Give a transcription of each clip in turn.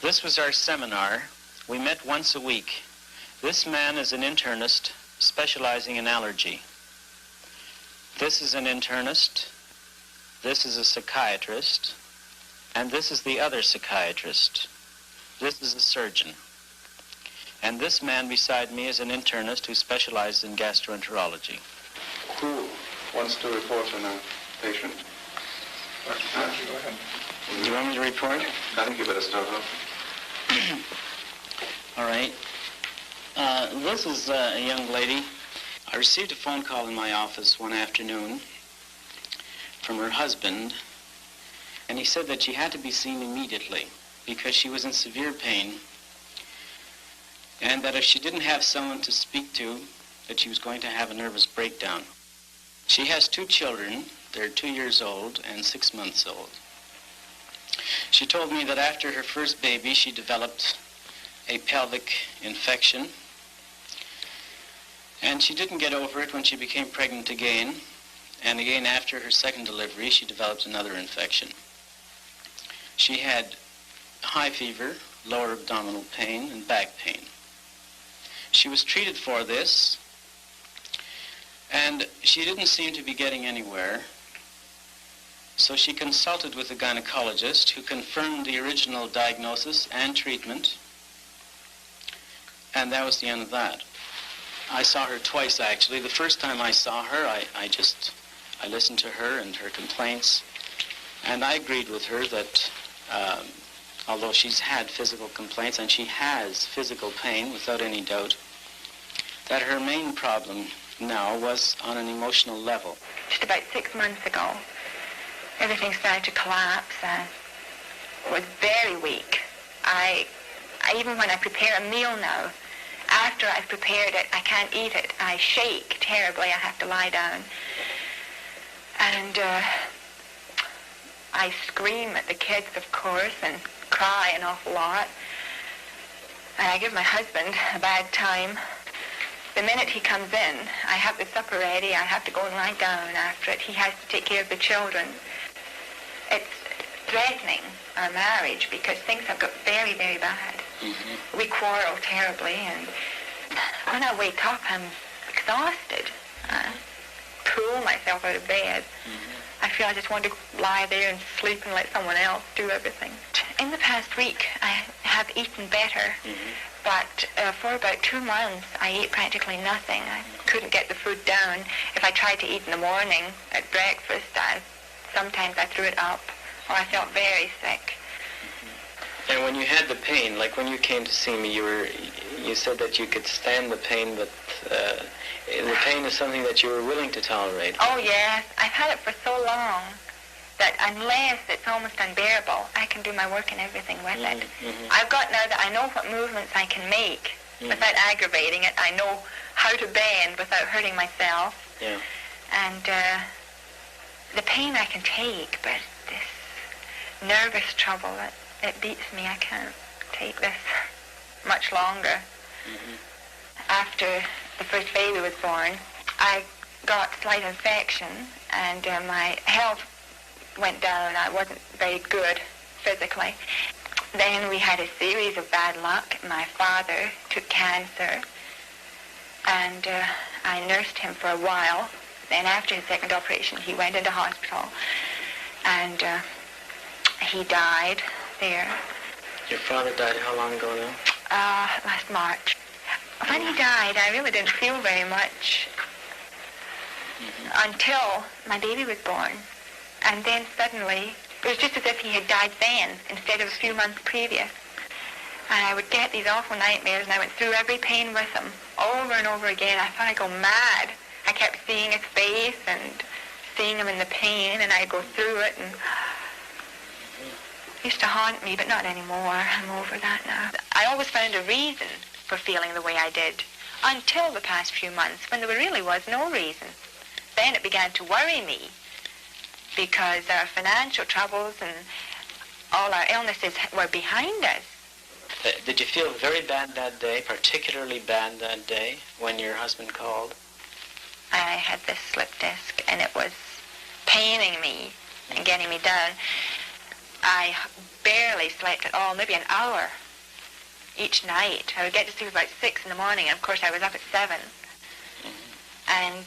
This was our seminar. We met once a week. This man is an internist specializing in allergy. This is an internist. This is a psychiatrist. And this is the other psychiatrist. This is a surgeon. And this man beside me is an internist who specializes in gastroenterology. Who wants to report on a patient? Dr. Patrick, go ahead. Do you want me to report? I think you better start off. All right. This is a young lady. I received a phone call in my office one afternoon from her husband, and he said that she had to be seen immediately because she was in severe pain, and that if she didn't have someone to speak to, that she was going to have a nervous breakdown. She has 2 children. They're 2 years old and 6 months old. She told me that after her first baby, she developed a pelvic infection, and she didn't get over it when she became pregnant again, and again after her second delivery, she developed another infection. She had high fever, lower abdominal pain, and back pain. She was treated for this, and she didn't seem to be getting anywhere. So she consulted with a gynecologist who confirmed the original diagnosis and treatment, and that was the end of that. I saw her twice, actually. The first time I saw her, I listened to her and her complaints, and I agreed with her that although she's had physical complaints, and she has physical pain without any doubt, that her main problem now was on an emotional level. Just about 6 months ago, everything started to collapse. I was very weak. I even when I prepare a meal now, after I've prepared it, I can't eat it. I shake terribly. I have to lie down. And I scream at the kids, of course, and cry an awful lot. And I give my husband a bad time. The minute he comes in, I have the supper ready. I have to go and lie down after it. He has to take care of the children. It's threatening our marriage because things have got very, very bad. Mm-hmm. We quarrel terribly, and when I wake up, I'm exhausted. I pull myself out of bed. Mm-hmm. I feel I just want to lie there and sleep and let someone else do everything. In the past week, I have eaten better, but for about 2 months, I ate practically nothing. I couldn't get the food down. If I tried to eat in the morning at breakfast, sometimes I threw it up, or I felt very sick. And when you had the pain, like when you came to see me, you said that you could stand the pain, but the pain is something that you were willing to tolerate. Oh, yes. I've had it for so long that unless it's almost unbearable, I can do my work and everything with it. Mm-hmm. I've got now that I know what movements I can make without aggravating it. I know how to bend without hurting myself. Yeah. And the pain I can take, but this nervous trouble, it beats me. I can't take this much longer. Mm-hmm. After the first baby was born, I got slight infection, and my health went down. I wasn't very good physically. Then we had a series of bad luck. My father took cancer, and I nursed him for a while. Then after his second operation, he went into hospital, and he died there. Your father died how long ago now? Last March. When he died, I really didn't feel very much until my baby was born. And then suddenly, it was just as if he had died then, instead of a few months previous. And I would get these awful nightmares, and I went through every pain with him, over and over again. I thought I'd go mad. I kept seeing his face and seeing him in the pain, and I'd go through it, and it used to haunt me, but not anymore. I'm over that now. I always found a reason for feeling the way I did, until the past few months, when there really was no reason. Then it began to worry me, because our financial troubles and all our illnesses were behind us. Did you feel very bad that day, particularly bad that day, when your husband called? I had this slip disc, and it was paining me and getting me down. I barely slept at all, maybe an hour each night. I would get to sleep about 6 in the morning, and of course I was up at 7. And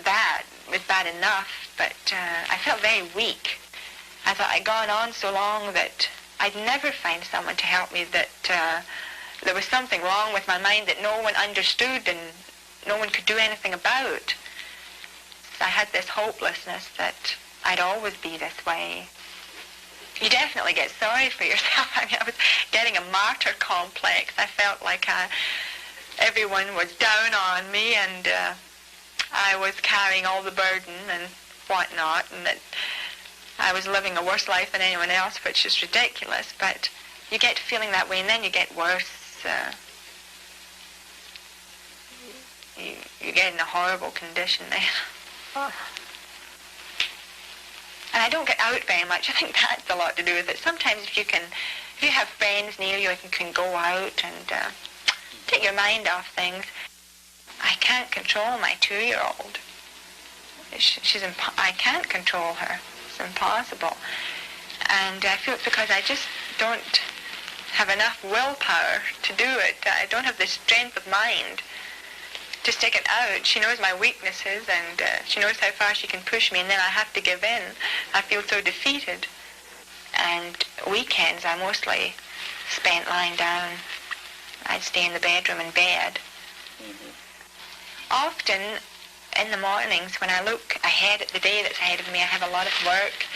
that was bad enough, but I felt very weak. I thought I'd gone on so long that I'd never find someone to help me, that there was something wrong with my mind that no one understood and no one could do anything about. I had this hopelessness that I'd always be this way. You definitely get sorry for yourself. I mean, I was getting a martyr complex. I felt like everyone was down on me, and I was carrying all the burden and whatnot, and that I was living a worse life than anyone else, which is ridiculous. But you get feeling that way, and then you get worse. You get in a horrible condition then. And I don't get out very much. I think that's a lot to do with it. Sometimes if you have friends near you, you can go out and take your mind off things. I can't control my 2-year-old. I can't control her. It's impossible. And I feel it's because I just don't have enough willpower to do it. I don't have the strength of mind to stick it out. She knows my weaknesses, and she knows how far she can push me, and then I have to give in. I feel so defeated. And weekends I mostly spent lying down. I'd stay in the bedroom in bed. Often in the mornings when I look ahead at the day that's ahead of me, I have a lot of work.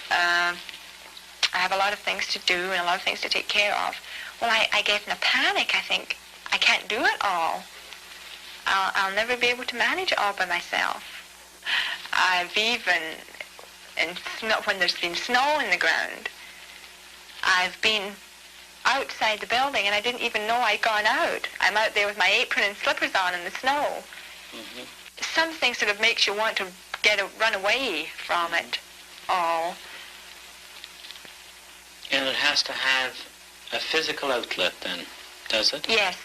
I have a lot of things to do and a lot of things to take care of. Well, I get in a panic. I think, I can't do it all. I'll never be able to manage it all by myself. I've even, when there's been snow in the ground, I've been outside the building and I didn't even know I'd gone out. I'm out there with my apron and slippers on in the snow. Something sort of makes you want to run away from it all. And it has to have a physical outlet then, does it? Yes.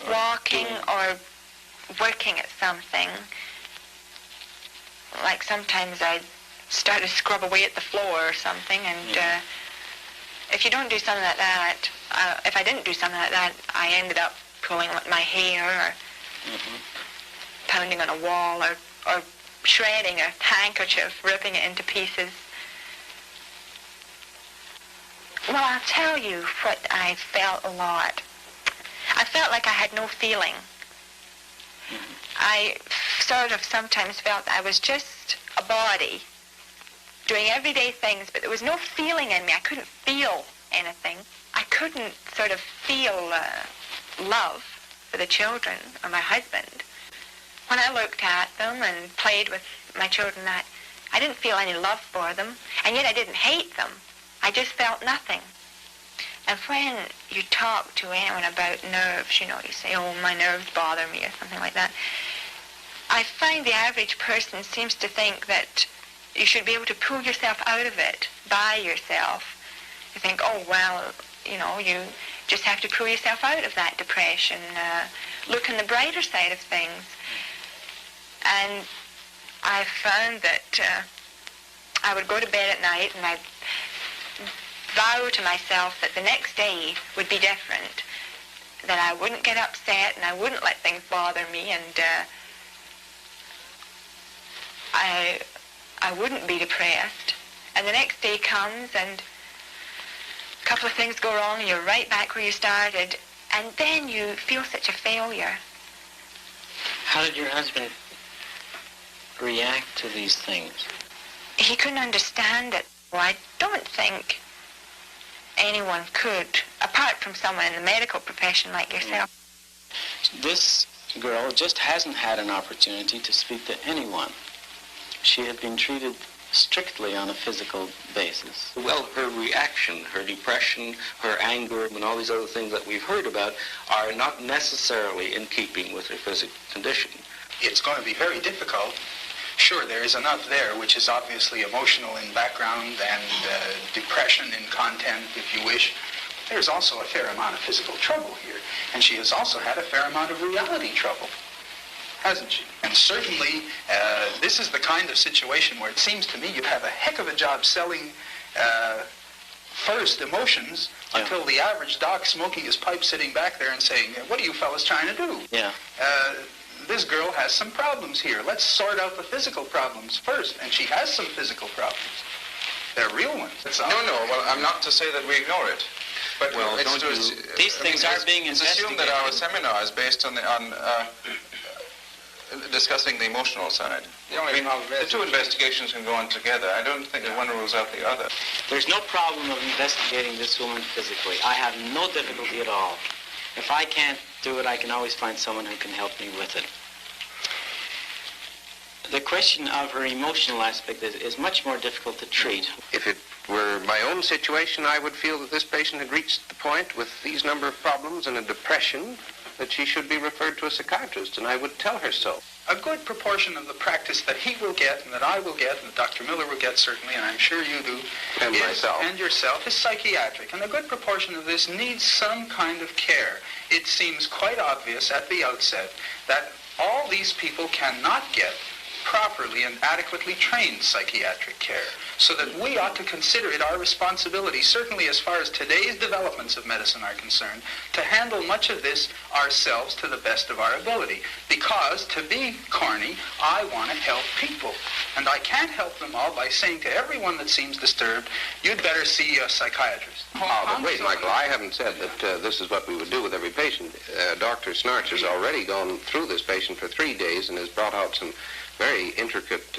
Walking or working at something. Like sometimes I'd start to scrub away at the floor or something, and if you don't do something like that, if I didn't do something like that, I ended up pulling my hair or pounding on a wall or shredding a handkerchief, ripping it into pieces. Well, I'll tell you what I felt a lot. I felt like I had no feeling. I sort of sometimes felt I was just a body doing everyday things, but there was no feeling in me. I couldn't feel anything. I couldn't sort of feel love for the children or my husband. When I looked at them and played with my children, I didn't feel any love for them, and yet I didn't hate them. I just felt nothing. And when you talk to anyone about nerves, you say, oh, my nerves bother me or something like that, I find the average person seems to think that you should be able to pull yourself out of it by yourself. You think, oh, well, you just have to pull yourself out of that depression. Look on the brighter side of things. And I found that I would go to bed at night and I'd vow to myself that the next day would be different, that I wouldn't get upset and I wouldn't let things bother me, and I wouldn't be depressed. And the next day comes and a couple of things go wrong and you're right back where you started, and then you feel such a failure. How did your husband react to these things? He couldn't understand it. Well, I don't think anyone could, apart from someone in the medical profession like yourself. This girl just hasn't had an opportunity to speak to anyone. She had been treated strictly on a physical basis. Well, her reaction, her depression, her anger, and all these other things that we've heard about are not necessarily in keeping with her physical condition. It's going to be very difficult. Sure, there is enough there, which is obviously emotional in background and depression in content, if you wish. There's also a fair amount of physical trouble here, and she has also had a fair amount of reality trouble, hasn't she? And certainly, this is the kind of situation where it seems to me you have a heck of a job selling first emotions until the average doc smoking his pipe sitting back there and saying, what are you fellas trying to do? Yeah. This girl has some problems here. Let's sort out the physical problems first. And she has some physical problems. They're real ones. No, well, I'm not to say that we ignore it. But well, these things are being investigated. It's assumed that our seminar is based on discussing the emotional side. The two investigations can go on together. I don't think that one rules out the other. There's no problem of investigating this woman physically. I have no difficulty at all. If I can't do it, I can always find someone who can help me with it. The question of her emotional aspect is much more difficult to treat. If it were my own situation, I would feel that this patient had reached the point with these number of problems and a depression that she should be referred to a psychiatrist, and I would tell her so. A good proportion of the practice that he will get, and that I will get, and that Dr. Miller will get certainly, and I'm sure you do, And myself. And yourself, is psychiatric. And a good proportion of this needs some kind of care. It seems quite obvious at the outset that all these people cannot get properly and adequately trained psychiatric care, so that we ought to consider it our responsibility, certainly as far as today's developments of medicine are concerned, to handle much of this ourselves to the best of our ability. Because, to be corny, I want to help people. And I can't help them all by saying to everyone that seems disturbed, you'd better see a psychiatrist. But wait, Michael, I haven't said that this is what we would do with every patient. Dr. Snarch has already gone through this patient for 3 days and has brought out some very intricate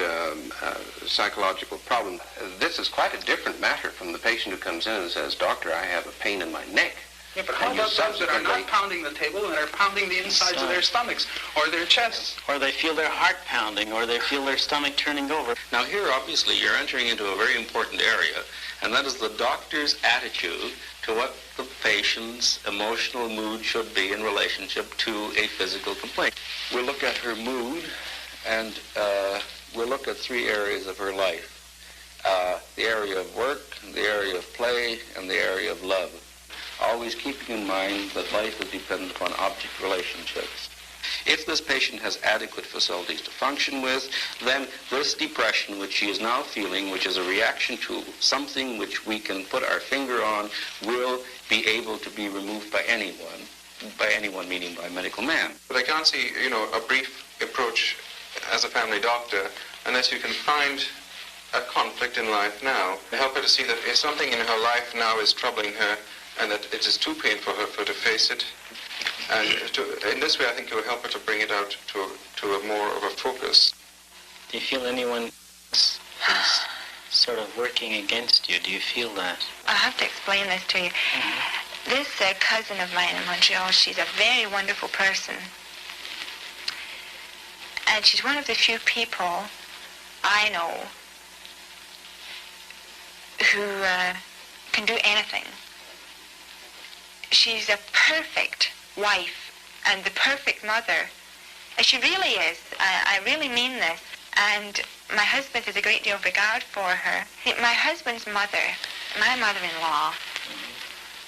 psychological problems. This is quite a different matter from the patient who comes in and says, Doctor, I have a pain in my neck. Yeah, but how about those that are not pounding the table and are pounding the insides of their stomachs or their chests? Or they feel their heart pounding, or they feel their stomach turning over. Now here, obviously, you're entering into a very important area, and that is the doctor's attitude to what the patient's emotional mood should be in relationship to a physical complaint. We'll look at her mood, and we'll look at 3 areas of her life. The area of work, the area of play, and the area of love. Always keeping in mind that life is dependent upon object relationships. If this patient has adequate facilities to function with, then this depression which she is now feeling, which is a reaction to something which we can put our finger on, will be able to be removed by anyone. By anyone meaning by a medical man. But I can't see, a brief approach as a family doctor unless you can find a conflict in life now. Help her to see that if something in her life now is troubling her and that it is too painful for her to face it. And in this way, I think it will help her to bring it out to a more of a focus. Do you feel anyone is sort of working against you? Do you feel that? I have to explain this to you. Mm-hmm. This cousin of mine in Montreal, she's a very wonderful person. And she's one of the few people I know who can do anything. She's a perfect wife and the perfect mother. And she really is. I really mean this. And my husband has a great deal of regard for her. My husband's mother, my mother-in-law,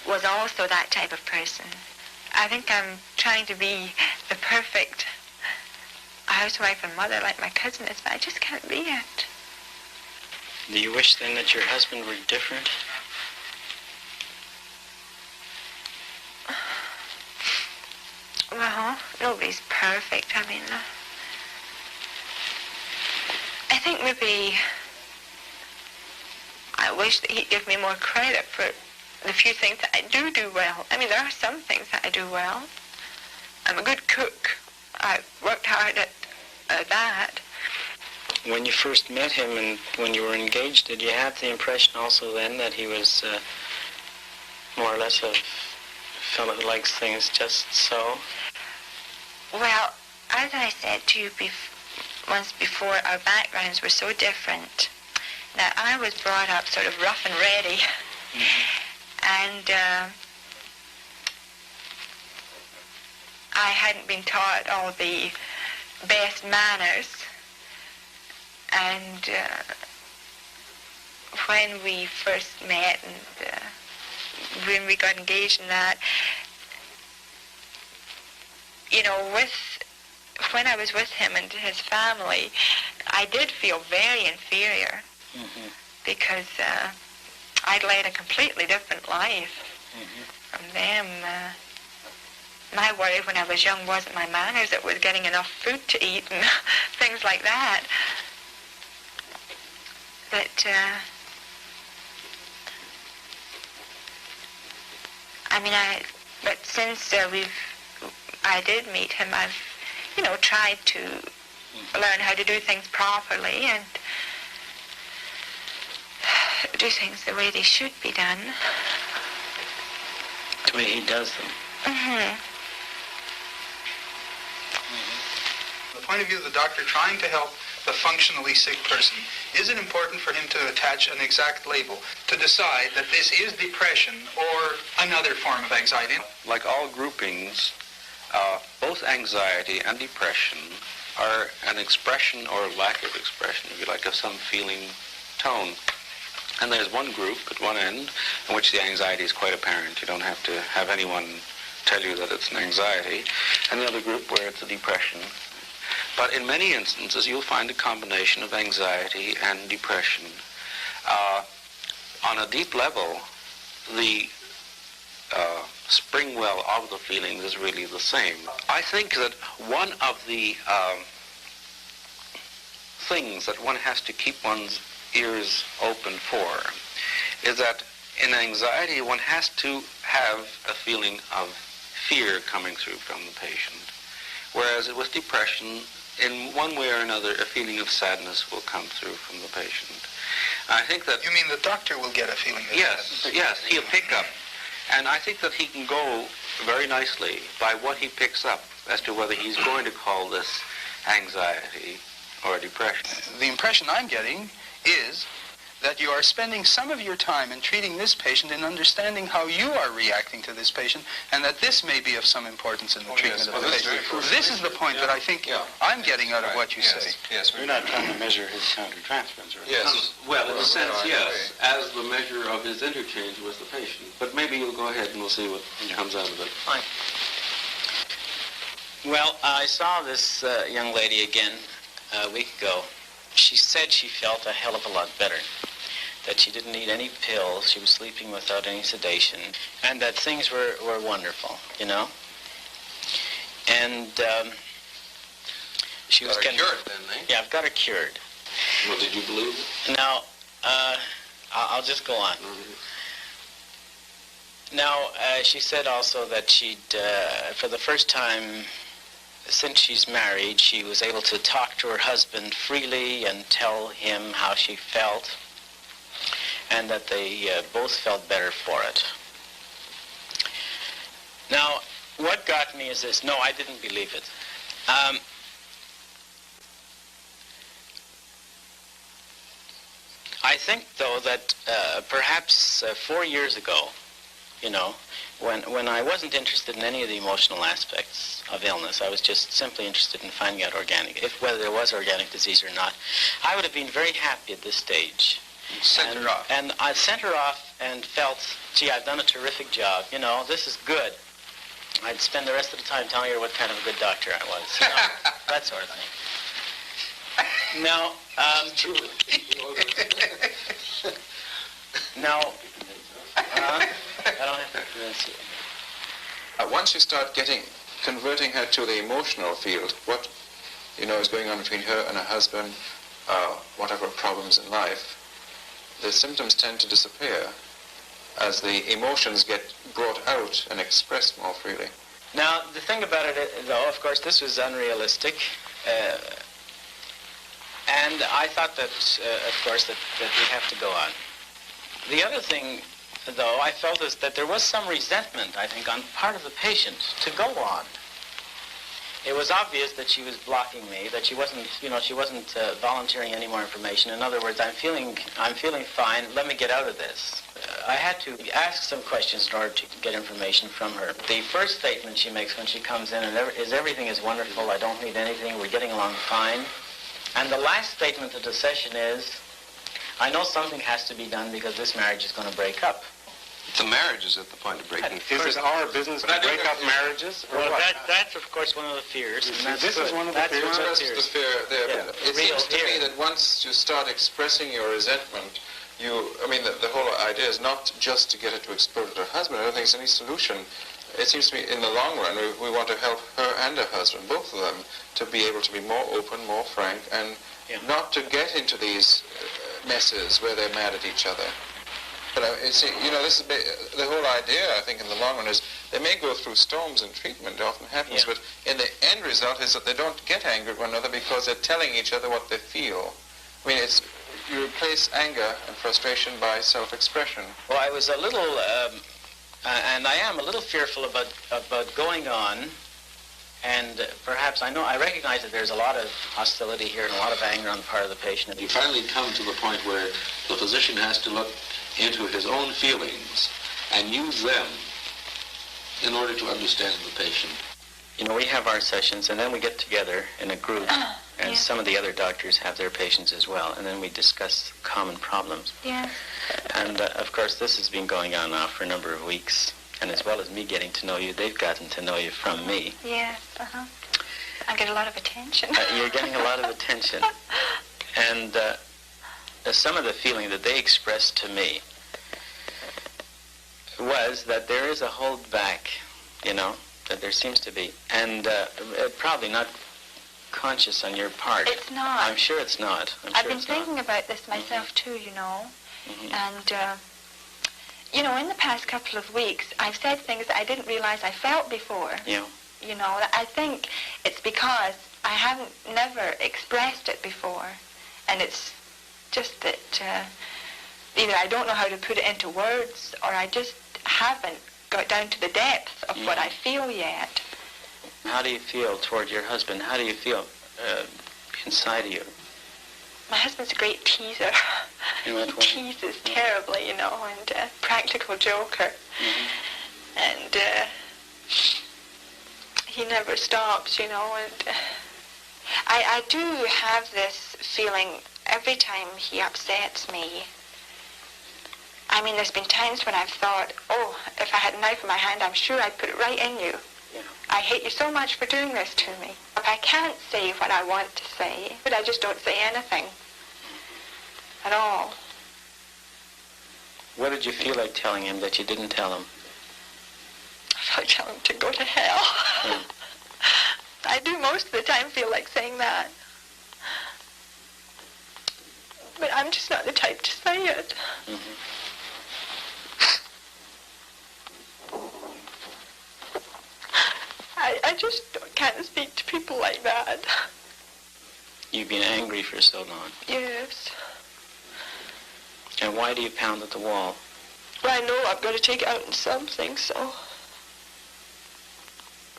was also that type of person. I think I'm trying to be the perfect housewife and mother like my cousin is, but I just can't be it. Do you wish then that your husband were different? Well, nobody's perfect. I mean, I think maybe I wish that he'd give me more credit for the few things that I do well. I mean, there are some things that I do well. I'm a good cook. I've worked hard at that. When you first met him and when you were engaged, did you have the impression also then that he was more or less a fellow who likes things just so? Well, as I said to you once before, our backgrounds were so different that I was brought up sort of rough and ready. Mm-hmm. And I hadn't been taught all the best manners. And when we first met and when we got engaged in that, when I was with him and his family, I did feel very inferior. Mm-hmm. Because I'd led a completely different life from them. My worry when I was young wasn't my manners, it was getting enough food to eat and things like that. But but since I did meet him, I've, tried to learn how to do things properly and do things the way they should be done. The way he does them. From the point of view of the doctor trying to help the functionally sick person, is it important for him to attach an exact label to decide that this is depression or another form of anxiety? Like all groupings, both anxiety and depression are an expression or lack of expression, if you like, of some feeling tone. And there's one group at one end in which the anxiety is quite apparent. You don't have to have anyone tell you that it's an anxiety. And the other group where it's a depression. But in many instances, you'll find a combination of anxiety and depression. On a deep level, the spring well of the feelings is really the same. I think that one of the things that one has to keep one's ears open for is that in anxiety, one has to have a feeling of fear coming through from the patient. Whereas with depression, in one way or another, a feeling of sadness will come through from the patient. I think that... You mean the doctor will get a feeling of sadness? Yes, he'll pick up. And I think that he can go very nicely by what he picks up as to whether he's going to call this anxiety or depression. The impression I'm getting is that you are spending some of your time in treating this patient and understanding how you are reacting to this patient, and that this may be of some importance in the treatment of the patient. This is the point that I think I'm getting out of what you say. Yes, we're not trying to measure his countertransference. Yes. Well, in a sense, yes, as the measure of his interchange with the patient. But maybe you'll go ahead and we'll see what comes out of it. Fine. Well, I saw this young lady again a week ago. She said she felt a hell of a lot better, that she didn't need any pills, she was sleeping without any sedation, and that things were wonderful, And she was getting... cured then, eh? Yeah, I've got her cured. Well, did you believe it? Now, I'll just go on. Now, she said also that she'd, for the first time since she's married, she was able to talk to her husband freely and tell him how she felt, and that they both felt better for it. Now, what got me is this. No, I didn't believe it. I think, though, that perhaps 4 years ago, when I wasn't interested in any of the emotional aspects of illness, I was just simply interested in finding out whether there was organic disease or not, I would have been very happy at this stage. Sent her off. And I sent her off and felt, gee, I've done a terrific job. This is good. I'd spend the rest of the time telling her what kind of a good doctor I was. That sort of thing. Now, I don't have to convince you. Once you start converting her to the emotional field, what, is going on between her and her husband, whatever problems in life, the symptoms tend to disappear as the emotions get brought out and expressed more freely. Now, the thing about it, though, of course, this was unrealistic. And I thought that, of course, that we have to go on. The other thing, though, I felt is that there was some resentment, I think, on part of the patient to go on. It was obvious that she was blocking me, that she wasn't volunteering any more information. In other words, I'm feeling fine. Let me get out of this. I had to ask some questions in order to get information from her. The first statement she makes when she comes in is everything is wonderful. I don't need anything. We're getting along fine. And the last statement of the session is, I know something has to be done because this marriage is going to break up. The marriage is at the point of breaking. Is it our business to break up marriages? Or Well, what? that's of course one of the fears. And that's This is good. one of the That's fears. one of That's the the fears. fear there. Yeah, It real seems to me fear. that once you start expressing your resentment, I mean, the whole idea is not just to get her to explode at her husband. I don't think it's any solution. It seems to me in the long run, we want to help her and her husband, both of them, to be able to be more open, more frank, and not to get into these messes where they're mad at each other. But this is the whole idea, I think, in the long run is they may go through storms in treatment. It often happens, but in the end result is that they don't get angry at one another because they're telling each other what they feel. I mean, you replace anger and frustration by self-expression. Well, I was a little, and I am a little fearful about going on, and perhaps I recognize that there's a lot of hostility here and a lot of anger on the part of the patient. You finally come to the point where the physician has to look into his own feelings and use them in order to understand the patient. You know, we have our sessions, and then we get together in a group, and some of the other doctors have their patients as well, and then we discuss common problems. Yeah. And, of course, this has been going on now for a number of weeks, and as well as me getting to know you, they've gotten to know you from me. Yes, I get a lot of attention. You're getting a lot of attention. And some of the feeling that they expressed to me was that there is a hold back, that there seems to be. And probably not conscious on your part. It's not. I'm sure it's not. I've been thinking about this myself too, And, in the past couple of weeks, I've said things that I didn't realize I felt before. Yeah. I think it's because I haven't never expressed it before. And it's just that either I don't know how to put it into words, or I just haven't got down to the depth of what I feel yet. How do you feel toward your husband? How do you feel inside of you? My husband's a great teaser. In what way? He teases terribly, and a practical joker. And he never stops, and I do have this feeling every time he upsets me. I mean, there's been times when I've thought, if I had a knife in my hand, I'm sure I'd put it right in you. I hate you so much for doing this to me. If I can't say what I want to say, but I just don't say anything at all. What did you feel like telling him that you didn't tell him? I feel like telling him to go to hell. I do most of the time feel like saying that. But I'm just not the type to say it. I just can't speak to people like that. You've been angry for so long. Yes. And why do you pound at the wall? Well, I know I've got to take it out in something, so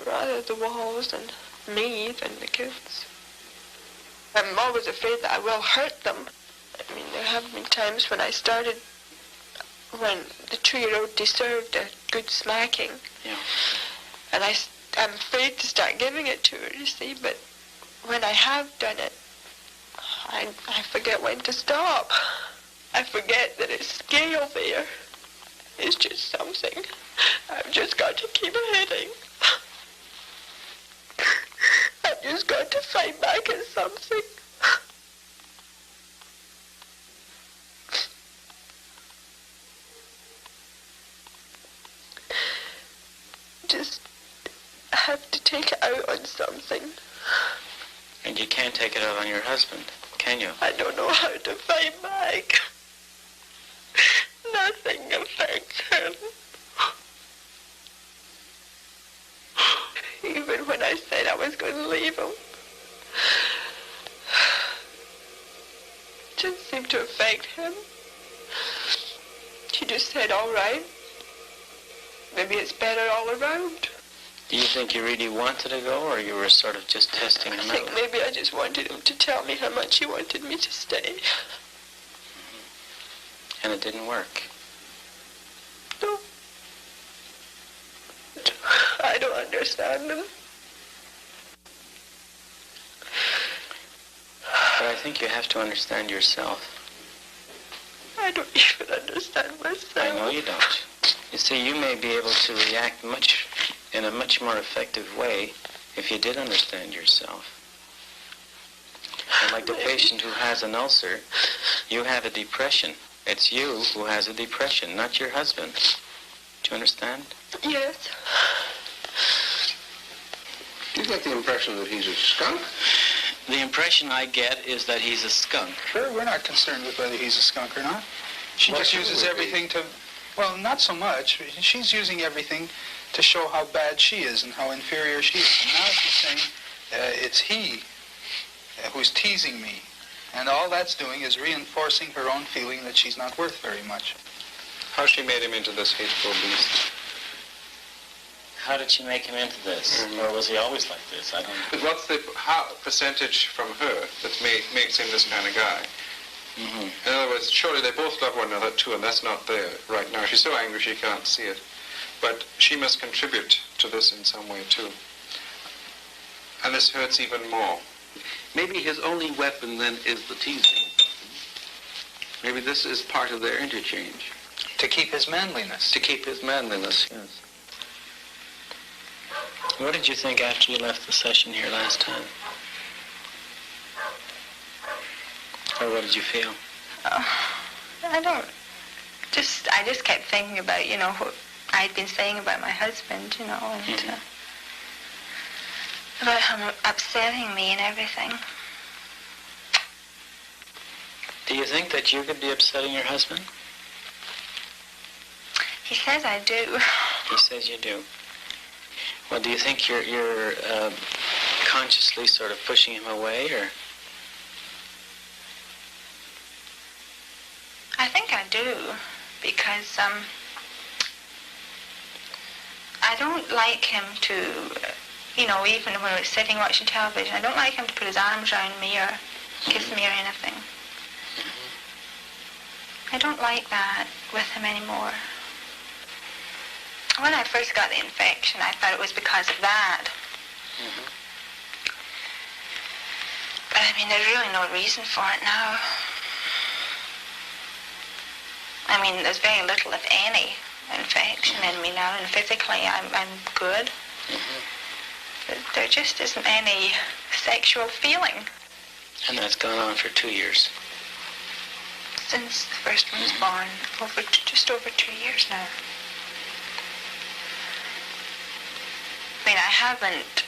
rather the walls than me than the kids. I'm always afraid that I will hurt them. I mean, there have been times when when the 2-year-old deserved a good smacking. Yeah. And I'm afraid to start giving it to her, you see, but when I have done it, I forget when to stop. I forget that it's scale there. It's just something. I've just got to keep hitting. I've just got to fight back at something. Just have to take it out on something. And you can't take it out on your husband, can you? I don't know how to fight back. Nothing affects him. Even when I said I was going to leave him, it didn't seem to affect him. He just said, all right. Maybe it's better all around. Do you think you really wanted to go, or you were sort of just testing him out? I think maybe I just wanted him to tell me how much he wanted me to stay. And it didn't work? No. I don't understand him. But I think you have to understand yourself. I don't even understand myself. I know you don't. You see, you may be able to react in a much more effective way if you did understand yourself. And like the patient who has an ulcer, you have a depression. It's you who has a depression, not your husband. Do you understand? Yes. Do you get the impression that he's a skunk? The impression I get is that he's a skunk. Sure, we're not concerned with whether he's a skunk or not. She just uses everything to, well, not so much. She's using everything to show how bad she is and how inferior she is. And now she's saying it's he who's teasing me. And all that's doing is reinforcing her own feeling that she's not worth very much. How she made him into this hateful beast. How did she make him into this? Or was he always like this? I don't know. But what's the percentage from her that makes him this kind of guy? Mm-hmm. In other words, surely they both love one another too, and that's not there right now. She's so angry she can't see it. But she must contribute to this in some way too. And this hurts even more. Maybe his only weapon then is the teasing. Maybe this is part of their interchange. To keep his manliness. To keep his manliness, yes. What did you think after you left the session here last time? Or what did you feel? I just kept thinking about, what I'd been saying about my husband, and about him upsetting me and everything. Do you think that you could be upsetting your husband? He says I do. He says you do. Well, do you think you're consciously sort of pushing him away, or? I think I do, because I don't like him to, even when we're sitting watching television, I don't like him to put his arms around me or kiss me or anything. I don't like that with him anymore. When I first got the infection, I thought it was because of that. But there's really no reason for it now. There's very little, if any, infection in me now, and physically I'm good. But there just isn't any sexual feeling. And that's gone on for 2 years. Since the first one was born, just over 2 years now. I haven't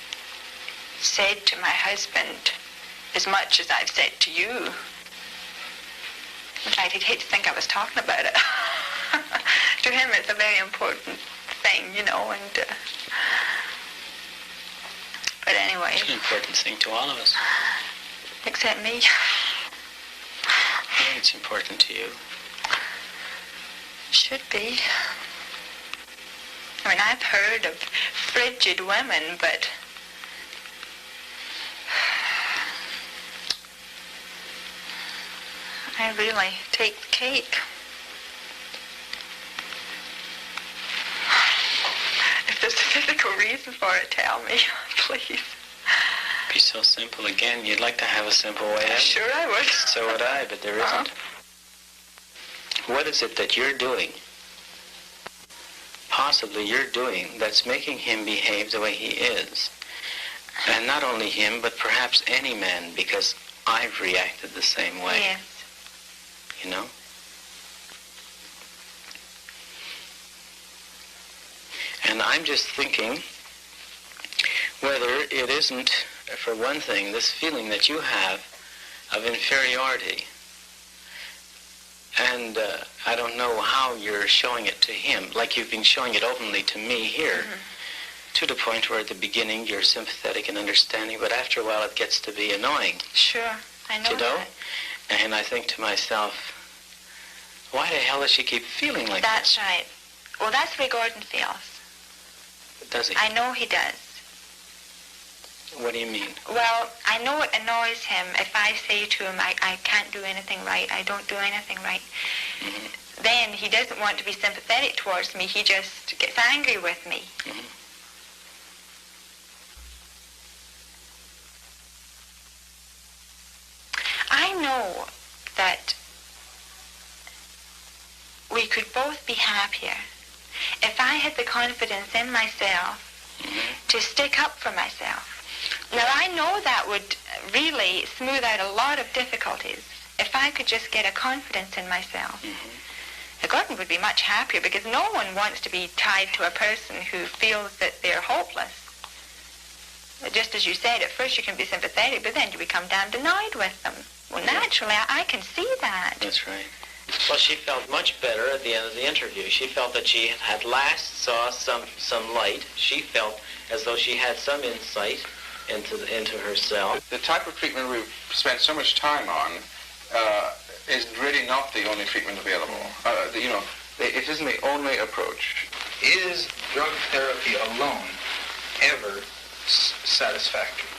said to my husband as much as I've said to you. In fact, he'd hate to think I was talking about it. To him, it's a very important thing, but anyway. It's an important thing to all of us. Except me. I think it's important to you. Should be. I've heard of frigid women, but I really take the cake. If there's a physical reason for it, tell me, please. Be so simple again. You'd like to have a simple way out. Sure I would. So would I, but there isn't. What is it that you're doing, possibly you're doing, that's making him behave the way he is? And not only him, but perhaps any man, because I've reacted the same way. Yes. And I'm just thinking whether it isn't, for one thing, this feeling that you have of inferiority. And I don't know how you're showing it to him, like you've been showing it openly to me here, to the point where at the beginning you're sympathetic and understanding, but after a while it gets to be annoying. Sure, I know that. And I think to myself, why the hell does she keep feeling like That's right. Well, that's the way Gordon feels. Does he? I know he does. What do you mean? Well, I know it annoys him if I say to him, I can't do anything right, I don't do anything right. Then he doesn't want to be sympathetic towards me, he just gets angry with me. I know that we could both be happier if I had the confidence in myself to stick up for myself. Now, I know that would really smooth out a lot of difficulties. if I could just get a confidence in myself, Gordon would be much happier, because no one wants to be tied to a person who feels that they're hopeless. Just as you said, at first you can be sympathetic, but then you become damned annoyed with them. Well, naturally, I can see that. That's right. Well, she felt much better at the end of the interview. She felt that she had last saw some light. She felt as though she had some insight into herself. The type of treatment we've spent so much time on is really not the only treatment available. It isn't the only approach. Is drug therapy alone ever satisfactory?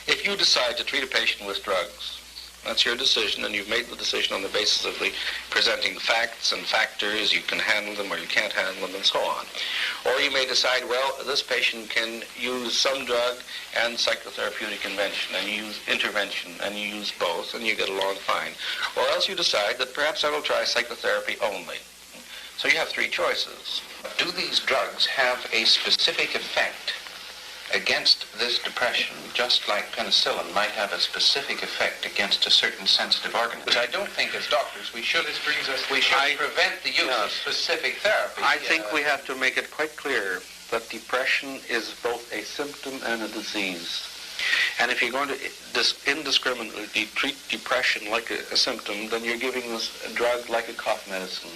If you decide to treat a patient with drugs, that's your decision, and you've made the decision on the basis of the presenting facts and factors. You can handle them or you can't handle them, and so on. Or you may decide, well, this patient can use some drug and psychotherapeutic intervention, and you use both, and you get along fine. Or else you decide that perhaps I will try psychotherapy only. So you have three choices. Do these drugs have a specific effect against this depression, just like penicillin might have a specific effect against a certain sensitive organism? But I don't think as doctors we should prevent the use of specific therapy. I think we have to make it quite clear that depression is both a symptom and a disease. And if you're going to indiscriminately treat depression like a symptom, then you're giving this a drug like a cough medicine.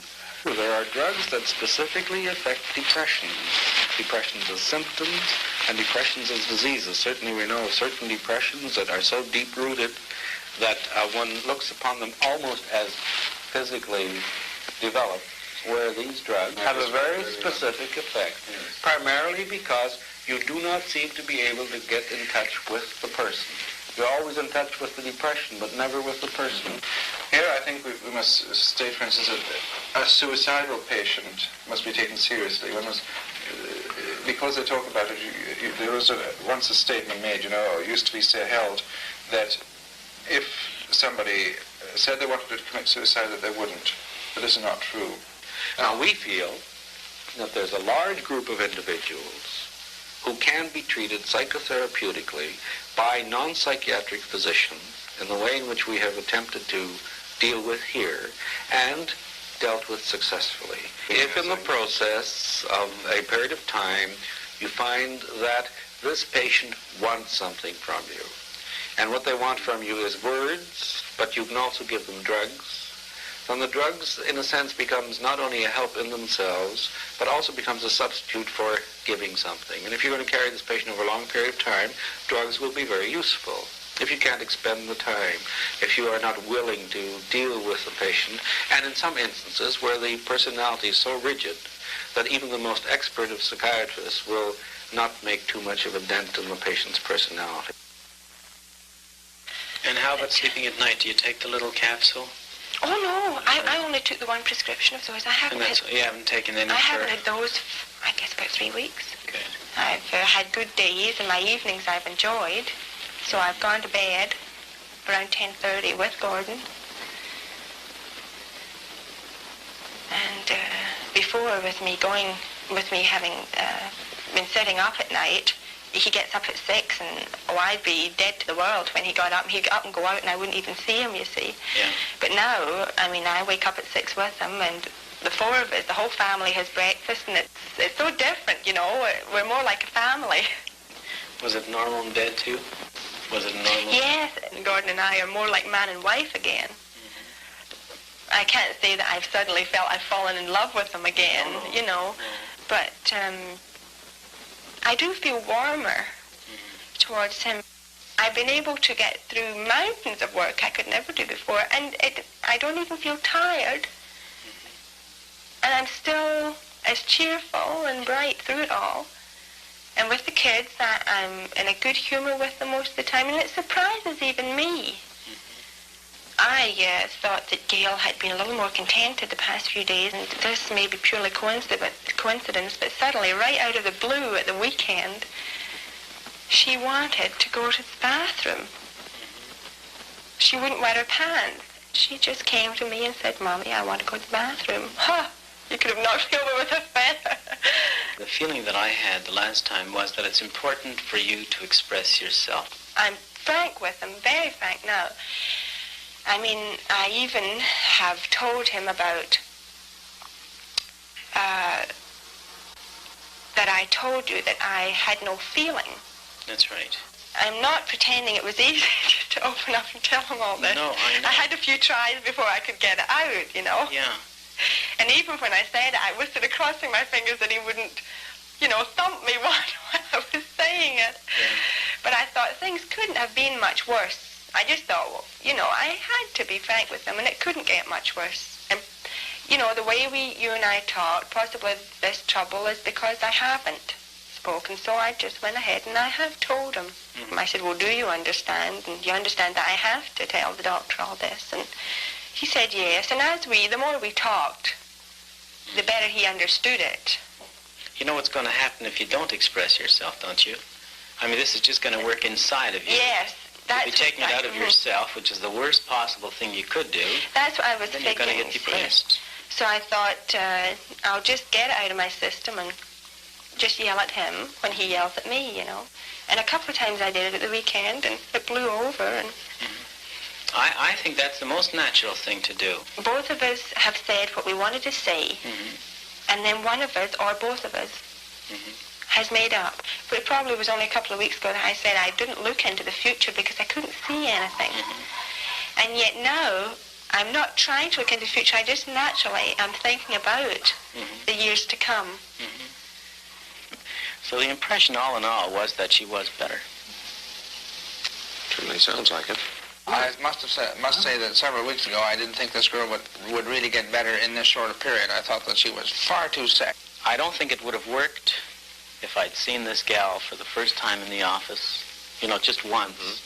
There are drugs that specifically affect depression. Depressions as symptoms and depressions as diseases. Certainly we know of certain depressions that are so deep-rooted that one looks upon them almost as physically developed, where these drugs have a very specific effect, primarily because you do not seem to be able to get in touch with the person. You're always in touch with the depression, but never with the person. Here I think we must state, for instance, that a suicidal patient must be taken seriously. One must, because they talk about it, there was once a statement made, used to be held, that if somebody said they wanted to commit suicide, that they wouldn't. But this is not true. Now we feel that there's a large group of individuals who can be treated psychotherapeutically by non-psychiatric physicians in the way in which we have attempted to deal with here and dealt with successfully. If in the process of a period of time you find that this patient wants something from you, and what they want from you is words, but you can also give them drugs, then the drugs, in a sense, becomes not only a help in themselves, but also becomes a substitute for giving something. And if you're going to carry this patient over a long period of time, drugs will be very useful. If you can't expend the time, if you are not willing to deal with the patient, and in some instances where the personality is so rigid that even the most expert of psychiatrists will not make too much of a dent in the patient's personality. And how about sleeping at night? Do you take the little capsule? Oh, no. I only took the one prescription of those. You haven't taken any I haven't had those, I guess, about 3 weeks. Good. I've had good days, and my evenings I've enjoyed. So I've gone to bed around 10:30 with Gordon. And before, with me having been sitting up at night, he gets up at 6, and I'd be dead to the world when he got up. He'd get up and go out, and I wouldn't even see him, you see. Yeah. But now, I wake up at 6 with him, and the four of us, the whole family has breakfast, and it's so different, We're more like a family. Was it normal in bed, too? Was it normal? Yes, and Gordon and I are more like man and wife again. I can't say that I've suddenly felt I've fallen in love with him again, but I do feel warmer towards him. I've been able to get through mountains of work I could never do before, and I don't even feel tired. And I'm still as cheerful and bright through it all. And with the kids, I'm in a good humor with them most of the time, and it surprises even me. I thought that Gail had been a little more contented the past few days, and this may be purely coincidence, but suddenly, right out of the blue at the weekend, she wanted to go to the bathroom. She wouldn't wear her pants. She just came to me and said, "Mommy, I want to go to the bathroom." Ha! You could have knocked me over with a feather. The feeling that I had the last time was that it's important for you to express yourself. I'm frank with him, very frank now. I mean, I even have told him about that I told you that I had no feeling. That's right. I'm not pretending it was easy to open up and tell him all this. No, I know. I had a few tries before I could get it out, you know. Yeah. And even when I said it, I was sort of crossing my fingers that he wouldn't, you know, thump me while I was saying it. Yeah. But I thought things couldn't have been much worse. I just thought, well, you know, I had to be frank with him, and it couldn't get much worse. And, you know, the way you and I talked, possibly this trouble is because I haven't spoken. So I just went ahead and I have told him. I said, well, do you understand? And you understand that I have to tell the doctor all this? And he said yes. And the more we talked, the better he understood it. You know what's going to happen if you don't express yourself, don't you? I mean, this is just going to work inside of you. Yes. You'll be taking it out of yourself, which is the worst possible thing you could do. That's what I was then thinking. You're going to get depressed. So I thought, I'll just get it out of my system and just yell at him when he yells at me, you know. And a couple of times I did it at the weekend, and it blew over. And I think that's the most natural thing to do. both of us have said what we wanted to say, and then one of us, or both of us, has made up. But it probably was only a couple of weeks ago that I said I didn't look into the future because I couldn't see anything. And yet now, I'm not trying to look into the future. I just naturally am thinking about the years to come. So the impression, all in all, was that she was better. Certainly sounds like it. I must say that several weeks ago I didn't think this girl would really get better in this short a period. I thought that she was far too sick. I don't think it would have worked if I'd seen this gal for the first time in the office, you know, just once,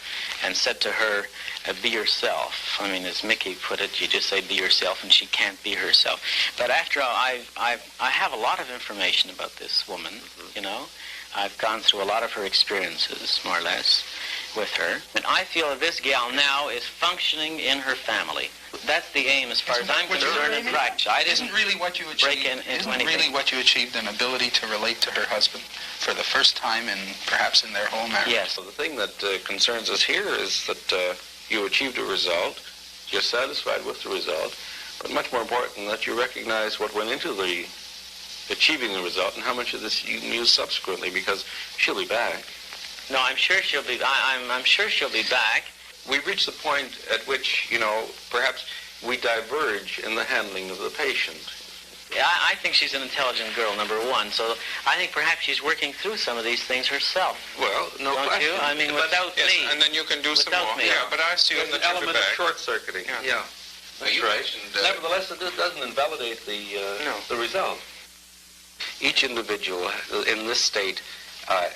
and said to her, be yourself. I mean, as Mickey put it, you just say be yourself, and she can't be herself. But after all, I have a lot of information about this woman, you know. I've gone through a lot of her experiences, more or less, with her. And I feel that this gal now is functioning in her family. That's the aim as far as I'm concerned in practice. I didn't Isn't really what you break achieved? into Isn't anything. really what you achieved an ability to relate to her husband for the first time in perhaps in their whole marriage? Yes. So the thing that concerns us here is that you achieved a result, you're satisfied with the result, but much more important that you recognize what went into the achieving the result and how much of this you can use subsequently, because she'll be back. No, I'm sure she'll be. I'm sure she'll be back. We've reached the point at which, you know, perhaps we diverge in the handling of the patient. Yeah, I think she's an intelligent girl, number one. So I think perhaps she's working through some of these things herself. Well, no Don't question. you? I mean, But- without Yes, me. and then you can do some Without more. me. Yeah, but I assume There's an that you'll be element of back. short-circuiting. Yeah. That's You right. mentioned, Nevertheless, it doesn't invalidate the result. Each individual in this state,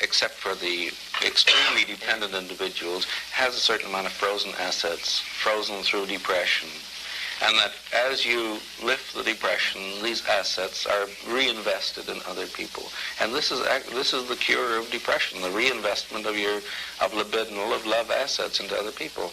except for the extremely dependent individuals, has a certain amount of frozen assets, frozen through depression. And that as you lift the depression, these assets are reinvested in other people. And this is the cure of depression, the reinvestment of libidinal, of love assets into other people.